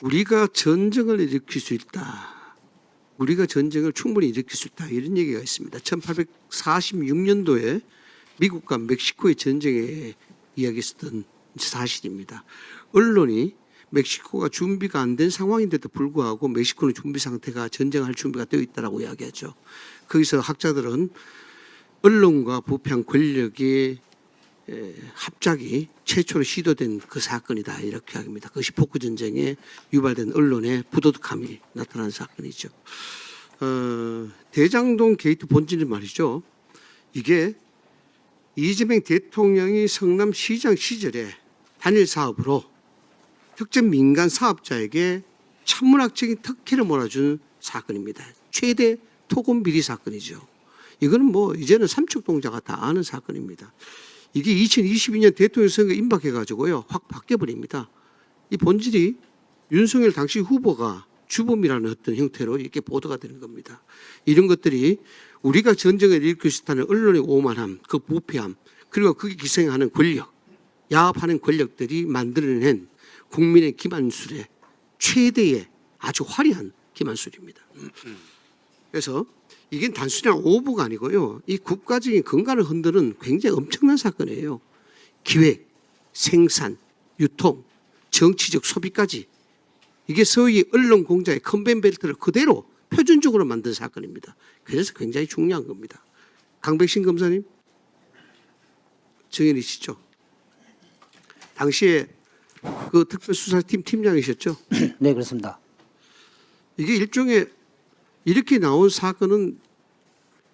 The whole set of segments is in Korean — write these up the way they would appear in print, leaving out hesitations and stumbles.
우리가 전쟁을 일으킬 수 있다. 우리가 전쟁을 충분히 일으킬 수 있다. 이런 얘기가 있습니다. 1846년도에 미국과 멕시코의 전쟁에 이야기했던 사실입니다. 언론이 멕시코가 준비가 안 된 상황인데도 불구하고 멕시코는 준비 상태가 전쟁할 준비가 되어 있다고 이야기하죠. 거기서 학자들은 언론과 부패한 권력의 합작이 최초로 시도된 그 사건이다 이렇게 합니다. 그것이 포크 전쟁에 유발된 언론의 부도덕함이 나타난 사건이죠. 대장동 게이트 본질은 말이죠. 이게 이재명 대통령이 성남시장 시절에 단일 사업으로 특정 민간 사업자에게 천문학적인 특혜를 몰아준 사건입니다. 최대 토건 비리 사건이죠. 이거는 뭐 이제는 삼척동자가 다 아는 사건입니다. 이게 2022년 대통령 선거 임박해가지고요 확 바뀌어버립니다. 이 본질이 윤석열 당시 후보가 주범이라는 어떤 형태로 이렇게 보도가 되는 겁니다. 이런 것들이 우리가 전쟁을 일으킬 수 있다는 언론의 오만함, 그 부패함, 그리고 거기 기생하는 권력, 야합하는 권력들이 만들어낸 국민의 기만술의 최대의 아주 화려한 기만술입니다. 그래서 이게 단순한 오보가 아니고요. 이 국가적인 건강을 흔드는 굉장히 엄청난 사건이에요. 기획, 생산, 유통, 정치적 소비까지. 이게 소위 언론 공자의 컨베이어벨트를 그대로 표준적으로 만든 사건입니다. 그래서 굉장히 중요한 겁니다. 강백신 검사님, 증인이시죠? 당시에 그 특별수사팀 팀장이셨죠? 네, 그렇습니다. 이게 일종의 이렇게 나온 사건은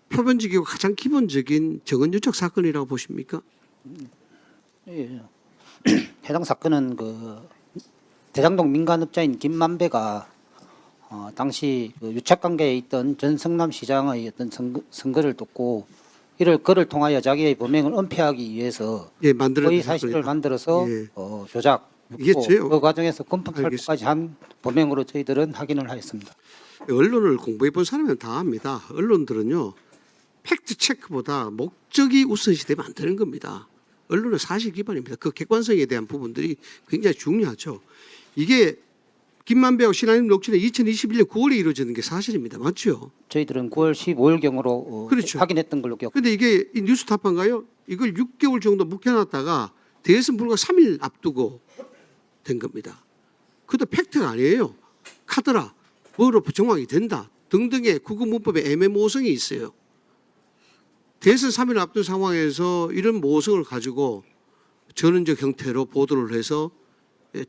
표면적이고 가장 기본적인 정언유착 사건이라고 보십니까? 예. 해당 사건은 그 대장동 민간업자인 김만배가 당시 그 유착관계에 있던 전 성남시장의 어떤 선거를 돕고 그를 통하여 자기의 범행을 은폐하기 위해서 예, 만들어낸 허위 사실을 사건이다. 만들어서 예. 조작, 이게 죄요. 그 과정에서 검토탈부까지 한 범행으로 저희들은 확인을 하였습니다. 언론을 공부해 본 사람은 다 압니다. 언론들은요, 팩트 체크보다 목적이 우선시되면 안 되는 겁니다. 언론은 사실 기반입니다. 그 객관성에 대한 부분들이 굉장히 중요하죠. 이게 김만배하고 신한림 녹취는 2021년 9월에 이루어지는 게 사실입니다. 맞죠? 저희들은 9월 15일경으로 그렇죠. 확인했던 걸로 기억. 근데 이게 이 뉴스타파인가요? 이걸 6개월 정도 묵혀놨다가 대선 불과 3일 앞두고 된 겁니다. 그것도 팩트가 아니에요. 카더라, 뭐로 정황이 된다 등등의 국어문법의 애매모호성이 있어요. 대선 3일 앞둔 상황에서 이런 모호성을 가지고 전원적 형태로 보도를 해서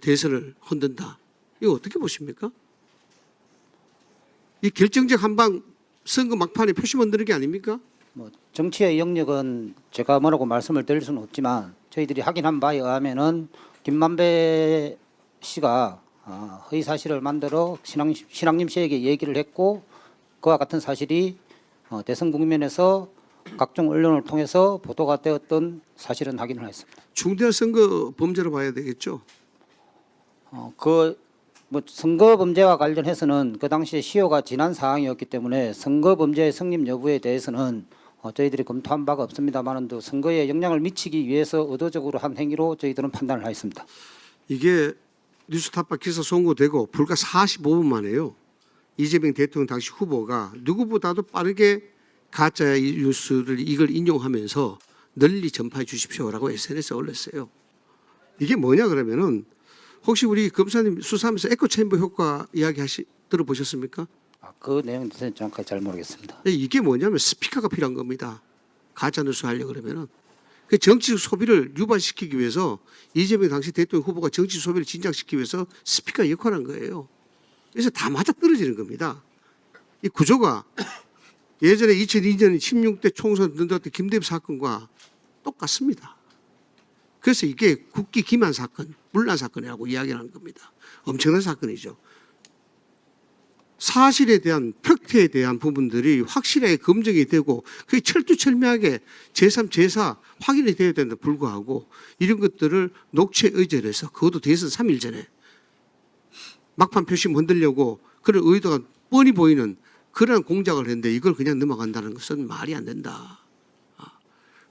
대선을 흔든다. 이거 어떻게 보십니까? 이 결정적 한방 선거 막판에 표시 만드는 게 아닙니까? 뭐 정치의 영역은 제가 뭐라고 말씀을 드릴 수는 없지만 저희들이 확인한 바에 의하면은 김만배 씨가 허위 사실을 만들어 신앙님 씨에게 얘기를 했고 그와 같은 사실이 대선 국면에서 각종 언론을 통해서 보도가 되었던 사실은 확인을 했습니다. 중대한 선거 범죄로 봐야 되겠죠. 뭐 선거 범죄와 관련해서는 그 당시에 시효가 지난 사항이었기 때문에 선거 범죄의 성립 여부에 대해서는 저희들이 검토한 바가 없습니다만은 선거에 영향을 미치기 위해서 의도적으로 한 행위로 저희들은 판단을 하였습니다. 이게 뉴스타파 기사 송고되고 불과 45분 만에요. 이재명 대통령 당시 후보가 누구보다도 빠르게 가짜 뉴스를 이걸 인용하면서 널리 전파해 주십시오라고 SNS에 올렸어요. 이게 뭐냐 그러면은 혹시 우리 검사님 수사하면서 에코체인버 효과 이야기 들어보셨습니까? 그 내용에 대해서는 정확하게 잘 모르겠습니다. 이게 뭐냐면 스피커가 필요한 겁니다. 가짜 뉴스 하려고 그러면은. 그 정치적 소비를 유발시키기 위해서 이재명 당시 대통령 후보가 정치 소비를 진작시키기 위해서 스피커 역할을 한 거예요. 그래서 다 맞아 떨어지는 겁니다. 이 구조가 예전에 2002년 16대 총선 던졌던 김대엽 사건과 똑같습니다. 그래서 이게 국기 기만 사건, 문란 사건이라고 이야기하는 겁니다. 엄청난 사건이죠. 사실에 대한 팩트에 대한 부분들이 확실하게 검증이 되고 그게 철두철미하게 제3, 제4 확인이 되어야 되는데 불구하고 이런 것들을 녹취에 의존을 해서 그것도 대선 3일 전에 막판 표심 흔들려고 그런 의도가 뻔히 보이는 그런 공작을 했는데 이걸 그냥 넘어간다는 것은 말이 안 된다.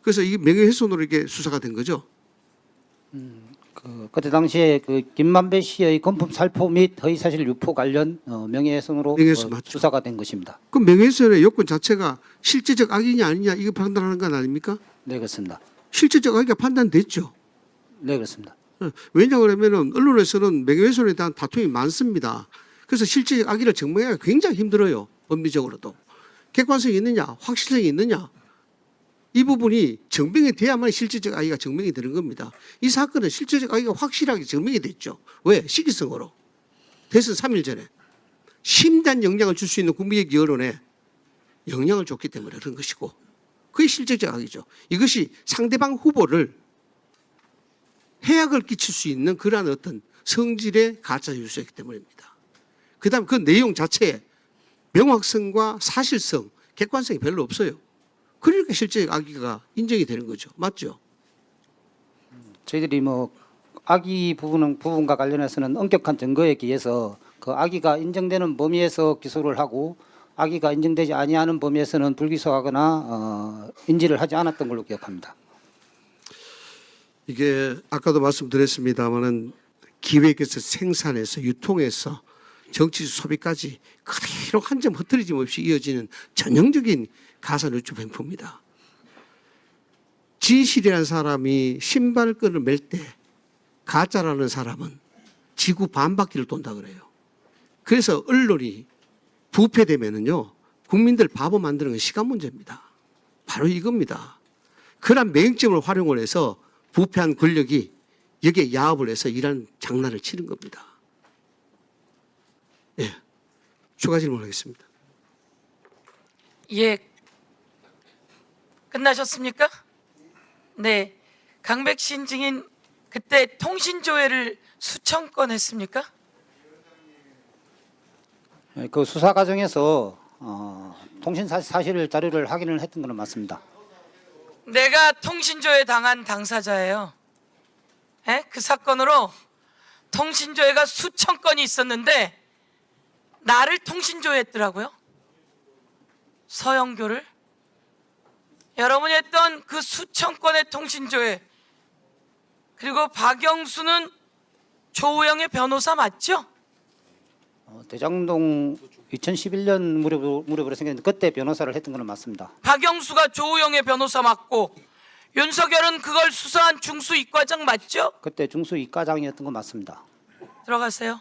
그래서 이게 명예훼손으로 이게 수사가 된 거죠. 그때 당시에 그 김만배 씨의 금품 살포 및 허위사실 유포 관련 명예훼손으로 명예훼손 맞죠. 수사가 된 것입니다. 그 명예훼손의 요건 자체가 실제적 악의냐 아니냐 이거 판단하는 건 아닙니까? 네, 그렇습니다. 실제적 악의가 판단됐죠. 네, 그렇습니다. 왜냐 그러면은 언론에서는 명예훼손에 대한 다툼이 많습니다. 그래서 실제적 악의를 증명하기가 굉장히 힘들어요. 법리적으로도. 객관성이 있느냐, 확실성이 있느냐. 이 부분이 증명이 돼야만 실제적 악의가 증명이 되는 겁니다. 이 사건은 실제적 악의가 확실하게 증명이 됐죠. 왜? 시기성으로. 대선 3일 전에 심대한 영향을 줄 수 있는 국민의 여론에 영향을 줬기 때문에 그런 것이고 그게 실제적 악의죠. 이것이 상대방 후보를 해악을 끼칠 수 있는 그러한 어떤 성질의 가짜 뉴스이기 때문입니다. 그다음 그 내용 자체에 명확성과 사실성, 객관성이 별로 없어요. 그러니까 실제 악의가 인정이 되는 거죠. 맞죠? 저희들이 뭐 악의 부분과 관련해서는 엄격한 증거에 기해서 그 악의가 인정되는 범위에서 기소를 하고 악의가 인정되지 아니하는 범위에서는 불기소하거나 인지를 하지 않았던 걸로 기억합니다. 이게 아까도 말씀드렸습니다마는 기획에서 생산해서 유통해서 정치 소비까지 그대로 한 점 흐트러짐 없이 이어지는 전형적인 가사뉴스 횡포입니다. 진실이라는 사람이 신발끈을 맬 때 가짜라는 사람은 지구 반바퀴를 돈다 그래요. 그래서 언론이 부패되면은요 국민들 바보 만드는 건 시간 문제입니다. 바로 이겁니다. 그런 매행점을 활용을 해서 부패한 권력이 여기에 야합을 해서 이런 장난을 치는 겁니다. 예, 추가 질문하겠습니다. 예, 끝나셨습니까? 네, 강백신 증인 그때 통신조회를 수천 건 했습니까? 그 수사 과정에서 통신 사실 자료를 확인을 했던 것은 맞습니다. 내가 통신조회 당한 당사자예요. 예? 그 사건으로 통신조회가 수천 건이 있었는데 나를 통신조회했더라고요. 서영교를. 여러분이 했던 그 수천 건의 통신조회, 그리고 박영수는 조우영의 변호사 맞죠? 대장동 2011년 무렵으로 생겼는데 그때 변호사를 했던 것은 맞습니다. 박영수가 조우영의 변호사 맞고 윤석열은 그걸 수사한 중수 이과장 맞죠? 그때 중수 이과장이었던 건 맞습니다. 들어가세요.